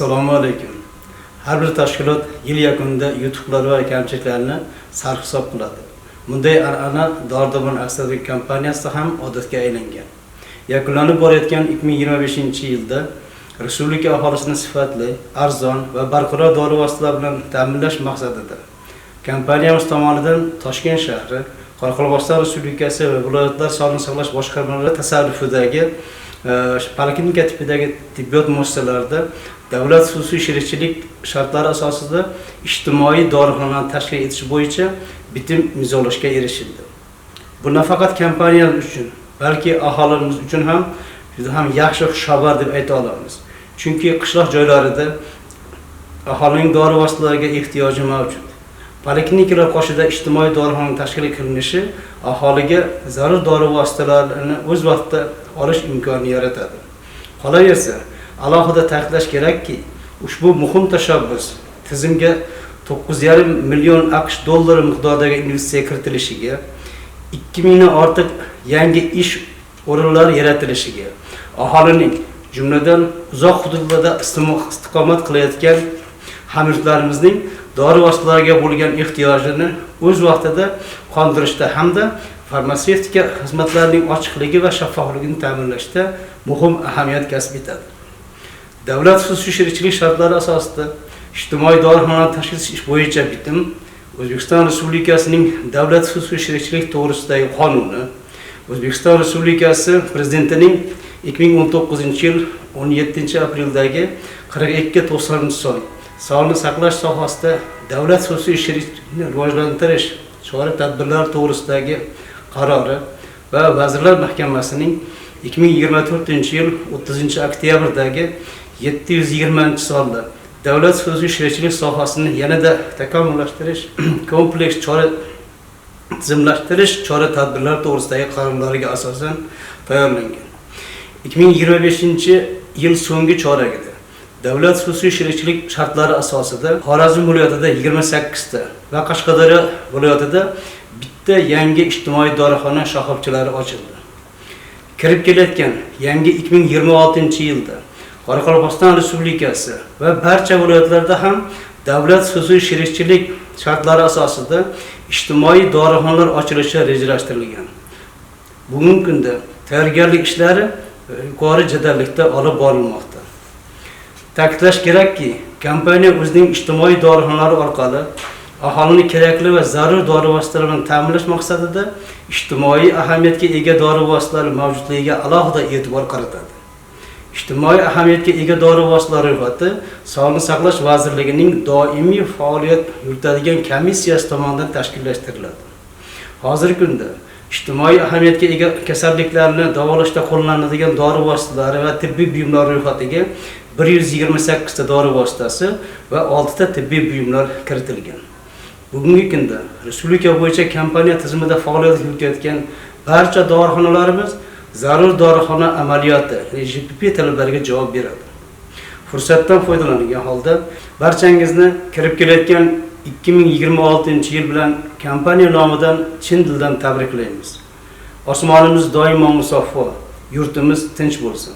Assalomu alaykum. Har bir tashkilot yil yakunida yutuqlar va kamchiliklarni sarhisob qiladi. Bunday an'ana Dori-Darmon aksiyadorlik kompaniyasida ham odatga aylangan. Yakunlanib borayotgan 2025-yilda respublika aholisini sifatli, arzon va barqaror dori vositalari bilan ta'minlash maqsadida kompaniyamiz tomonidan Toshkent shahri, Qoraqalpog'iston Respublikasi va viloyatlar sog'liqni saqlash boshqarmalari tasarrufidagi poliklinika tipidagi tibbiyot muassasalarida davlat xususiy sherikchilik shartlari asosida ijtimoiy dorixonalarni tashkil etish bo'yicha bitim imzolashga erishildi. Bu nafaqat kompaniyalar uchun, balki aholimiz uchun ham juda ham yaxshi xushxabar deb ayta olamiz. Chunki qishloq joylarida aholining dori vositalariga ehtiyoji mavjud. Poliklinikalar qoshida ijtimoiy dorixona tashkil qilinishi aholiga zarur dori vositalarini o'z vaqtida olish imkonini yaratadi. Qolaversa, alohida ta'kidlash kerakki, ushbu muhim tashabbus tizimga 9,5 million AQSh dollari miqdoridagi investitsiya kiritilishiga, 2000 dan ortiq yangi ish o'rinlari yaratilishiga, aholining jumladan uzoq hududlarda istiqomat qilayotgan hamyurtlarimizning dori vositalariga bo'lgan ehtiyojini o'z vaqtida qondirishda hamda farmatsevtika xizmatlarining ochiqligi va shaffofligini ta'minlashda muhim ahamiyat kasb etadi. Davlat xususiy sherikchilik shartlari asosida ijtimoiy dorixonalarni tashkil etish bo'yicha bitim O'zbekiston Respublikasining davlat xususiy sherikchilik to'g'risidagi qonuni, O'zbekiston Respublikasi Prezidentining 2019-yil 17-apreldagi 4290-son sog'liqni saqlash sohasida davlat xususiy sherikchilikni rivojlantirish chora-tadbirlar to'g'risidagi qarori va Vazirlar Mahkamasining 2024-yil 30-oktyabrdagi 720-sonda davlat xususiy sherikchilik sohasini yanada takomillashtirish, kompleks tizimlashtirish chora-tadbirlar to'g'risidagi qarorlariga asosan tayyorlangan. 2025-yil so'nggi choragida davlat xususiy sherikchilik shartlari asosida Xorazm viloyatida 28 ta va Qashqadaryo viloyatida bitta yangi ijtimoiy dorixona shoxobchalari ochildi. Kirib kelayotgan yangi 2026-yilda Qoraqalpog'iston Respublikasi va barcha viloyatlarda ham davlat xususiy sherikchilik shartlari asosida ijtimoiy dorixonalar ochilishi rejalashtirilgan. Bugungi kunda tayyorgarlik ishlari yuqori jadallikda olib borilmoqda. Ta'kidlash kerakki, kompaniya o'zining ijtimoiy dorixonalari orqali aholini kerakli va zarur dori vositalari bilan ta'minlash maqsadida ijtimoiy ahamiyatga ega dori vositalari mavjudligiga alohida e'tibor qaratadi. Ijtimoiy ahamiyatga ega dori vositalari ro'yxati Sog'liqni saqlash vazirligining doimiy faoliyat yuritadigan komissiyasi tomonidan tashkillashtiriladi. Hozirgi kunda ijtimoiy ahamiyatga ega kasalliklarni davolashda qo'llaniladigan dori vositalari va tibbiy buyumlar ro'yxatiga 128 ta dori vositasi va 6 ta tibbiy buyumlar kiritilgan. Bugungi kunda respublika bo'yicha kompaniya tizimida faoliyat yuritayotgan barcha dorixonalarimiz zarur dorixona amaliyoti (JPP) talablariga javob beradi. Fursatdan foydalangan holda barchangizni kirib kelayotgan 2026-yil bilan kompaniya nomidan chin dildan tabriklaymiz. Osmonimiz doimo musaffo, yurtimiz tinch bo'lsin.